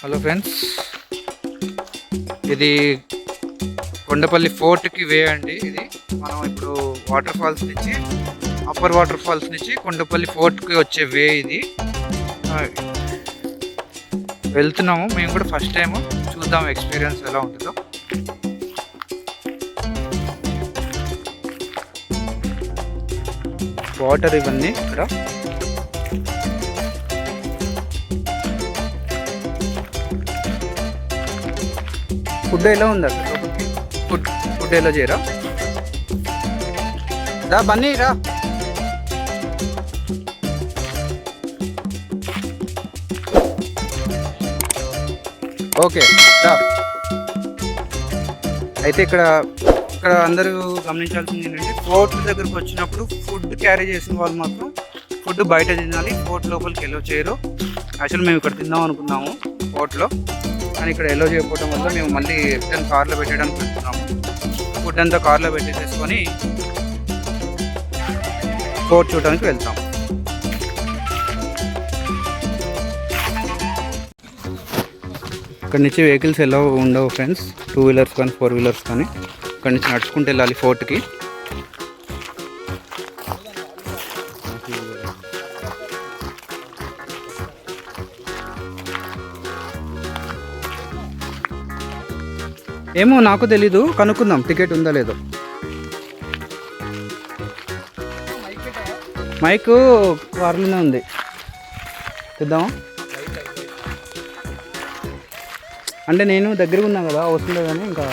Hello friends, ఇది కొండపల్లి ఫోర్ట్కి వే అండి. ఇది మనం ఇప్పుడు వాటర్ ఫాల్స్ నుంచి అప్పర్ వాటర్ ఫాల్స్ నుంచి కొండపల్లి ఫోర్ట్కి వచ్చే వే ఇది. వెళ్తున్నాము మేము కూడా ఫస్ట్ టైం, చూద్దాం ఎక్స్పీరియన్స్ ఎలా ఉంటుందో. వాటర్ ఇవన్నీ ఇక్కడ. ఫుడ్ ఎలా ఉంది అసలు? ఫుడ్ ఎలా చేయరా? రా బన్నీ రా. ఓకే రా. అయితే ఇక్కడ అందరూ గమనించాల్సింది ఏంటంటే, ఫోర్ట్ దగ్గరకు వచ్చినప్పుడు ఫుడ్ క్యారీ చేసిన వాళ్ళు మాత్రం ఫుడ్ బయట తినాలి, ఫోర్ట్ లోపలికి ఎలో చేయరు. యాక్చువల్ మేము ఇక్కడ తిందాం అనుకున్నాము ఫోర్ట్లో, కానీ ఇక్కడ ఎలో చేయకపోవడం వల్ల మేము మళ్ళీ రిటర్న్ కార్లో పెట్టడానికి వెళ్తున్నాము. ఫుడ్ అంతా కార్లో పెట్టేసేసుకొని ఫోర్ట్ చూడడానికి వెళ్తాం. ఇక్కడ నుంచి వెహికల్స్ ఎలా ఉండవు ఫ్రెండ్స్, 2 వీలర్స్ కానీ 4 వీలర్స్ కానీ. ఇక్కడ నుంచి నడుచుకుంటూ వెళ్ళాలి ఫోర్ట్కి. ఏమో నాకు తెలీదు, కనుక్కుందాం టికెట్ ఉందా లేదో. మైక్ కార్లోనే ఉంది, చూద్దామా? అంటే నేను దగ్గరగా ఉన్నా కదా, వస్తుండే కానీ ఇంకా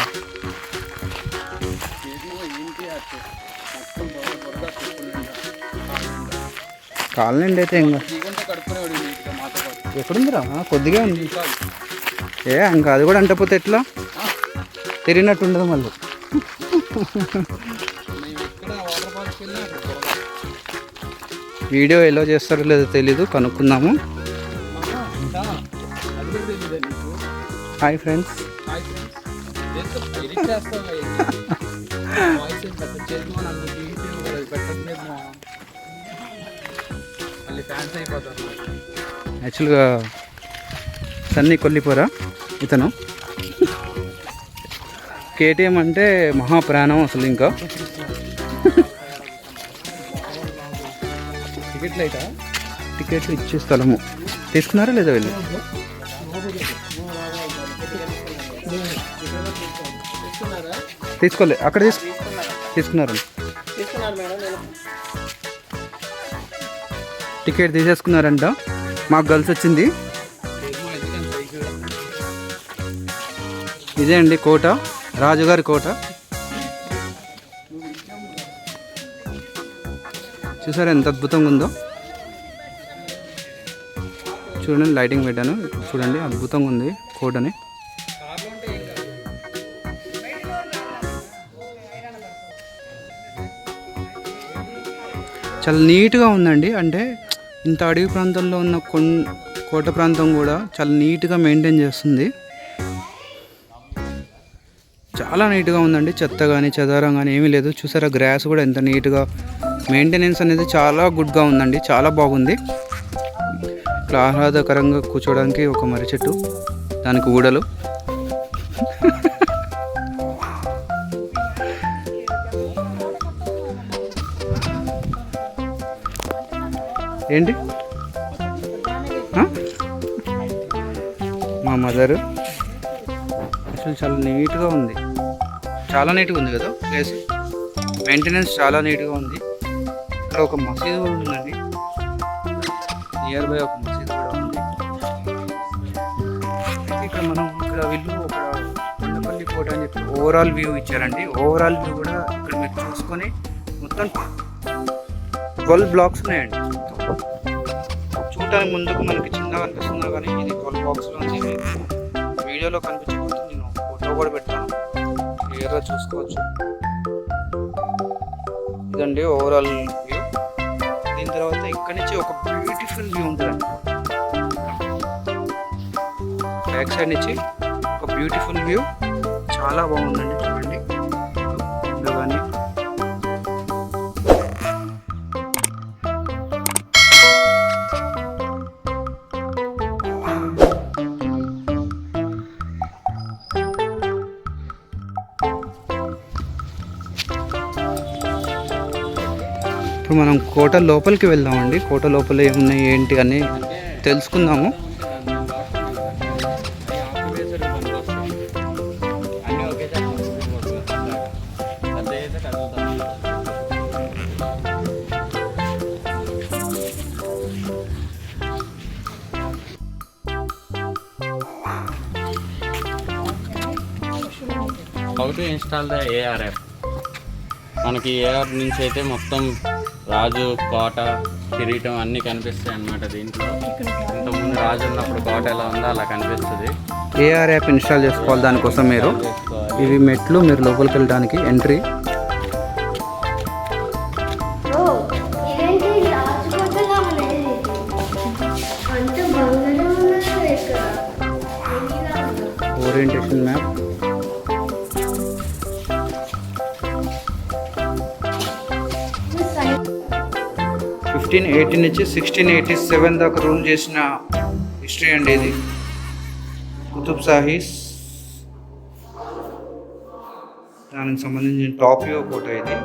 కాలనండి. అయితే ఇంకా ఎక్కడుందిరా? కొద్దిగా ఉంది. ఇంకా అది కూడా అంటపోతే ఎట్లా? తిరిగినట్టు ఉండదు మళ్ళీ. వీడియో ఎలా చేస్తారో లేదో తెలీదు, కనుక్కుందాము. Hi friends. యాక్చువల్గా సన్నీ కొల్లిపోరా ఇతను. కేటీఎం అంటే మహాప్రాణం అసలు. ఇంకా టికెట్లు ఇచ్చే స్థలము తీసుకున్నారా లేదా వెళ్ళి? తీసుకోలే, అక్కడ తీసుకున్నారు. టికెట్ తీసేసుకున్నారంట. మాకు కలిసి వచ్చింది. ఇదే అండి కోట, రాజుగారి కోట. చూసారా ఎంత అద్భుతంగా ఉందో? చూడండి, లైటింగ్ పెట్టాను, చూడండి అద్భుతంగా ఉంది కోటని. చాలా నీట్గా ఉందండి. అంటే ఇంత అడవి ప్రాంతంలో ఉన్న కోట ప్రాంతం కూడా చాలా నీట్గా మెయింటైన్ చేస్తుంది. చాలా నీట్గా ఉందండి. చెత్త కానీ చెదారం కానీ ఏమీ లేదు. చూసారా గ్రాస్ కూడా ఎంత నీట్గా, మెయింటెనెన్స్ అనేది చాలా గుడ్గా ఉందండి. చాలా బాగుంది. ఇట్లా ఆహ్లాదకరంగా కూర్చోడానికి ఒక మర్రి చెట్టు, దానికి ఊడలు. ఏంటి మా మదరు. అసలు చాలా నీట్గా ఉంది, చాలా నీట్గా ఉంది కదా ప్లేస్. మెయింటెనెన్స్ చాలా నీట్గా ఉంది. ఇక్కడ ఒక మసీదు కూడా ఉందండి, నియర్ బై ఒక మసీదు కూడా ఉంది. ఇక్కడ వీళ్ళు ఒక కొండపల్లి కోట అని చెప్పి ఓవరాల్ వ్యూ ఇచ్చారండి. ఓవరాల్ వ్యూ కూడా ఇక్కడ మీరు చూసుకొని మొత్తం 12 బ్లాక్స్ ఉన్నాయండి. చూడటానికి ముందుకు మనకి చిన్నగా అనిపిస్తున్నా కానీ ఇది 12 బ్లాక్స్లో ఉంది. వీడియోలో కనిపించకపోతే నేను ఫోటో కూడా పెట్టాను, క్లియర్గా చూసుకోవచ్చు. ఇదండి ఓవరాల్ వ్యూ. దీని తర్వాత ఇక్కడి నుంచి ఒక బ్యూటిఫుల్ వ్యూ ఉంటుందండి. బ్యాక్ సైడ్ నుంచి ఒక బ్యూటిఫుల్ వ్యూ, చాలా బాగుందండి. చూడండి కానీ ఇప్పుడు మనం కోట లోపలికి వెళ్దామండి. కోట లోపల ఏమున్నాయి ఏంటి అని తెలుసుకుందాము. How to install the AR app. మనకి ఏఆర్ నుంచి అయితే మొత్తం రాజు కోట కిరీటం అన్నీ కనిపిస్తాయి అన్నమాట. దీంట్లో ఇంతకుముందు రాజు ఉన్నప్పుడు కోట ఎలా ఉందో అలా కనిపిస్తుంది. ఏఆర్ యాప్ ఇన్స్టాల్ చేసుకోవాలి. దానికోసం మీరు ఇవి మెట్లు, మీరు లోపలికి వెళ్ళడానికి ఎంట్రీ. Orientation map. ఫిఫ్టీన్ 18 నుంచి 1687 దాకా రూల్ చేసిన హిస్టరీ అండి ఇది. కుతుబ్ షాహీస్ దానికి సంబంధించిన టాప్ వ్యూ కోట ఇది.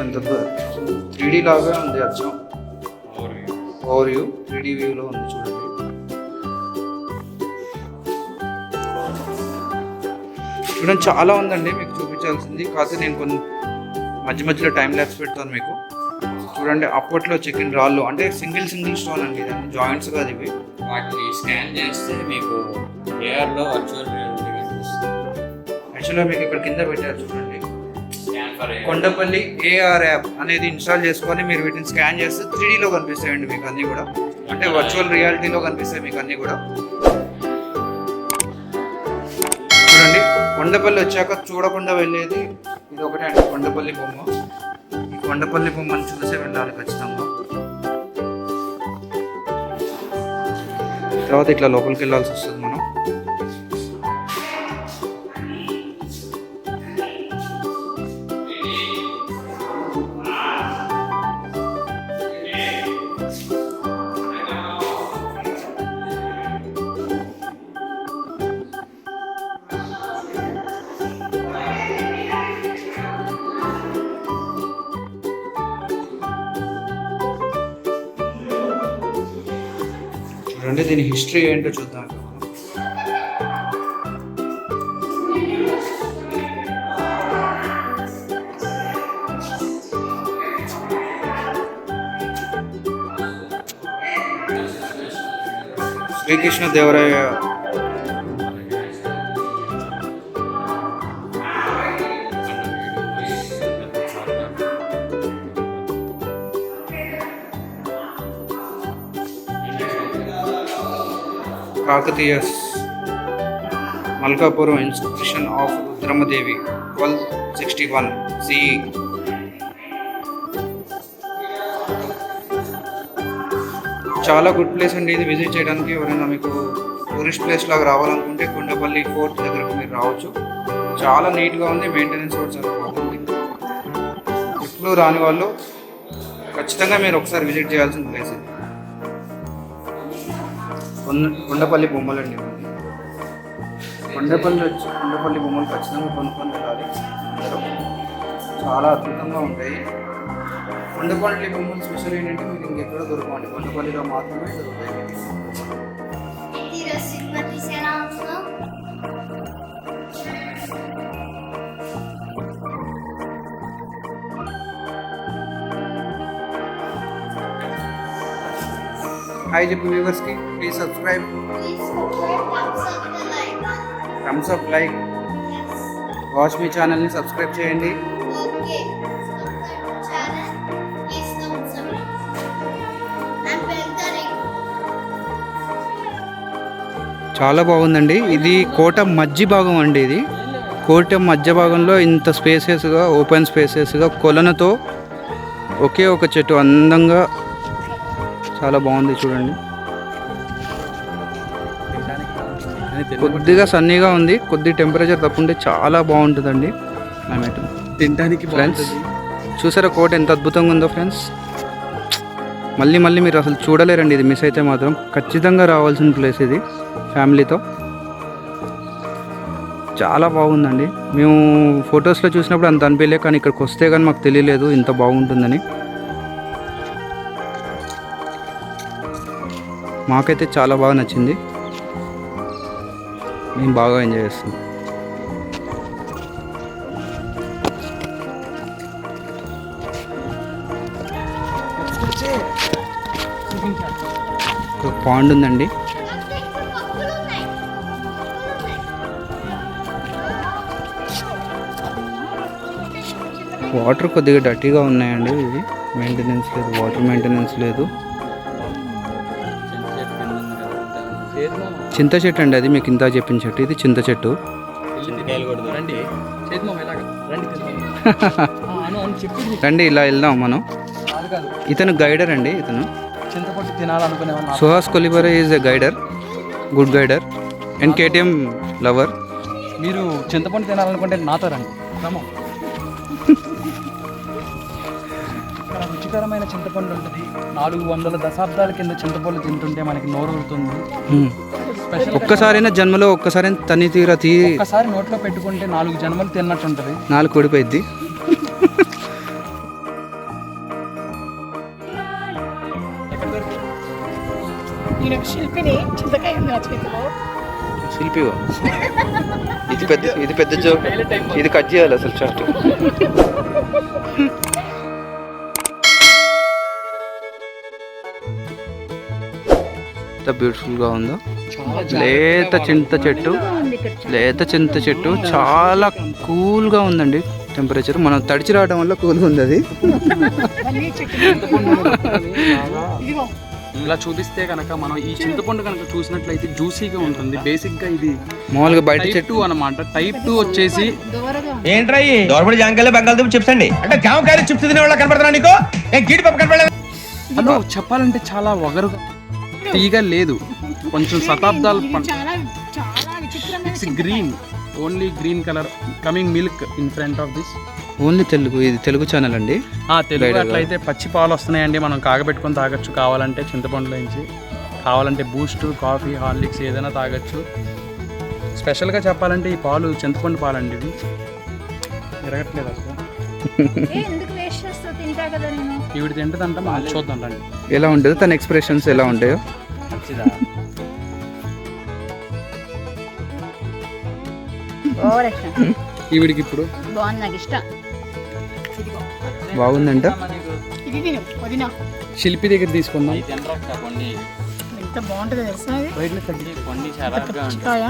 అంత 3D లాగా ఉంది. అచ్చం ఓవర్ వ్యూ 3D వ్యూలో ఉంది చూడండి. చూడండి చాలా ఉందండి మీకు చూపించాల్సింది. కాకపోతే నేను కొన్ని మధ్య మధ్యలో టైం ల్యాప్స్ పెడతాను మీకు. చూడండి అప్పట్లో చెక్కిన రాళ్ళు అంటే సింగిల్ స్టోన్ అండి. దాన్ని జాయింట్స్ కాదు ఇవి. వాటిని స్కాన్ చేస్తే మీకు ఏఆర్లో వర్చువల్ రియాలిటీ కనిపిస్తుంది. యాక్చువల్గా మీకు ఇక్కడ కింద పెట్టారు చూడండి. కొండపల్లి ఏఆర్ యాప్ అనేది ఇన్స్టాల్ చేసుకొని మీరు వీటిని స్కాన్ చేస్తే 3Dలో కనిపిస్తాయండి మీకు అన్నీ కూడా. అంటే వర్చువల్ రియాలిటీలో కనిపిస్తాయి మీకు అన్నీ కూడా. చూడండి కొండపల్లి వచ్చాక చూడకుండా వెళ్ళేది ఇది ఒకటే అండి, కొండపల్లి బొమ్మ. ఈ కొండపల్లి బొమ్మను చూసే వెళ్ళాలి ఖచ్చితంగా. తర్వాత ఇట్లా లోపలికి వెళ్ళాల్సి వస్తుంది మనం. చూడండి దీని హిస్టరీ ఏంటో చూద్దాం. Sri Krishna Devaraya Kakatiyas Malkapuram inscription of Rudramadevi 1261 CE. చాలా గుడ్ ప్లేస్ అండి ఇది విజిట్ చేయడానికి. ఎవరైనా మీకు టూరిస్ట్ ప్లేస్ లాగా రావాలనుకుంటే కొండపల్లి ఫోర్ట్ దగ్గరకు మీరు రావచ్చు. చాలా నీట్గా ఉంది, మెయింటెనెన్స్ కూడా చాలా బాగుంది. ఎప్పుడు రాని వాళ్ళు ఖచ్చితంగా మీరు ఒకసారి విజిట్ చేయాల్సిన ప్లేస్ ఇది. కొండపల్లి బొమ్మలు అండి. కొండపల్లి బొమ్మలు ఖచ్చితంగా కొనుక్కొని వెళ్ళాలి. చాలా అద్భుతంగా ఉంటాయి. కొండపల్లి బొమ్మలు స్పెషల్ ఏంటంటే మీకు ఇంకెక్కడ దొరకండి, కొండపల్లిలో మాత్రమే దొరుకుతాయి. హాయ్ చెప్పు వ్యూవర్స్కి. Please subscribe. Thumbs up like. Watch మీ ఛానల్ని సబ్స్క్రైబ్ చేయండి. చాలా బాగుందండి. ఇది కోట మధ్య భాగం అండి. ఇది కోట మధ్య భాగంలో ఇంత స్పేసెస్గా, ఓపెన్ స్పేసెస్గా కొలనుతో ఒకే ఒక చెట్టు అందంగా చాలా బాగుంది చూడండి. కొద్దిగా సన్నీగా ఉంది, కొద్ది టెంపరేచర్ తప్పుంటే చాలా బాగుంటుందండి క్లైమేట్ తినడానికి. ఫ్రెండ్స్ చూసారా కోట ఎంత అద్భుతంగా ఉందో ఫ్రెండ్స్. మళ్ళీ మీరు అసలు చూడలేరండి. ఇది మిస్ అయితే మాత్రం ఖచ్చితంగా రావాల్సిన ప్లేస్ ఇది ఫ్యామిలీతో. చాలా బాగుందండి. మేము ఫొటోస్లో చూసినప్పుడు అంత అనిపించలే, కానీ ఇక్కడికి వస్తే కానీ మాకు తెలియలేదు ఇంత బాగుంటుందని. మాకైతే చాలా బాగా నచ్చింది. మేము బాగా ఎంజాయ్ చేస్తున్నాం. ఒక పాండ్ ఉందండి. వాటర్ కొద్దిగా డర్టీగా ఉన్నాయండి. ఇవి మెయింటెనెన్స్ లేదు, వాటర్ మెయింటెనెన్స్ లేదు. చింత చెట్టు అండి అది, మీకు ఇంత చెప్పిన చెట్టు. ఇది చింత చెట్టు. రండి ఇలా వెళ్దాం మనం. ఇతను గైడర్ అండి. ఇతను చింతపండు తినాలనుకునే వాళ్ళు సుహాస్ కొలిబరే is a guider, good guider and KTM lover. మీరు చింతపండు తినాలనుకుంటే నాతో రండి. రమో ఇక్కడ రుచికరమైన చింతపండు ఉంటుంది. 400 దశాబ్దాల కింద చింతపండు తింటుంటే మనకి నోరు ఊరుతుంది. స్పెషల్ ఒక్కసారైనా జన్మలో ఒక్కసారైనా ఒక్కసారి నోట్లో పెట్టుకుంటే 4 జన్మలు తిన్నట్టు ఉంటుంది. 4 కొడిపోయిద్ది. శిల్పిని చింతకాయ ఉంది నా చేతిలో. శిల్పివా? ఇది పెద్ద జోక్. ఇది కట్ చేయాలి అసలు చాట్. ఎంత బ్యూటిఫుల్గా ఉందో. లేత చింత చెట్టు చాలా కూల్గా ఉందండి. టెంపరేచర్ మనం తడిచి రావడం వల్ల కూల్గా ఉంది అది. ఇలా చూపిస్తే కనుక మనం ఈ చింతపండు కనుక చూసినట్లయితే జ్యూసీగా ఉంటుంది. బేసిక్గా ఇది మామూలుగా బయట చెట్టు అన్నమాట. టైప్ 2 వచ్చేసి ఏంట్రా దోరబడి జాంకాయలు బంగాళదుంప చిప్స్ అండి. అంటే జామకాయలు చిప్స్ తినే వాళ్ళ కనపడుతున్నా నీకు? నేను గీడి పప్పు కనపడలేదు. అందులో చెప్పాలంటే చాలా వగరుగా తీగా లేదు. కొంచెం శతాబ్దాలు చాలా చాలా విచిత్రమైన green, only green colour coming milk in front of this. Only Telugu. ఇది తెలుగు ఛానల్ అండి. తెలుగు. అట్లయితే పచ్చి పాలు వస్తున్నాయండి, మనం కాగబెట్టుకొని తాగొచ్చు. కావాలంటే చింతపండులో నుంచి, కావాలంటే బూస్ట్, కాఫీ, హార్లిక్స్ ఏదైనా తాగొచ్చు. స్పెషల్గా చెప్పాలంటే ఈ పాలు చింతపండు పాలండి. ఇవి ఎరగట్లేదు అసలు. ఎందుకు వేస్ట్ చేస్తావు? తింటా కదా నేను. ఈవిడ తింటుందంట, మనం చూద్దాం రండి ఎలా ఉంటుందో తన ఎక్స్ప్రెషన్స్ ఎలా ఉంటాయో. ఈవిడికి ఇప్పుడు బాగుంది, నాకు ఇష్టం. బాగుందంట. ఇది తిను వదినా. శిల్పి దగ్గర తీసుకుందాం. ఎంత బాగుంటుందో తెలుసా ఇది? బయట తగ్గి పచ్చికాయ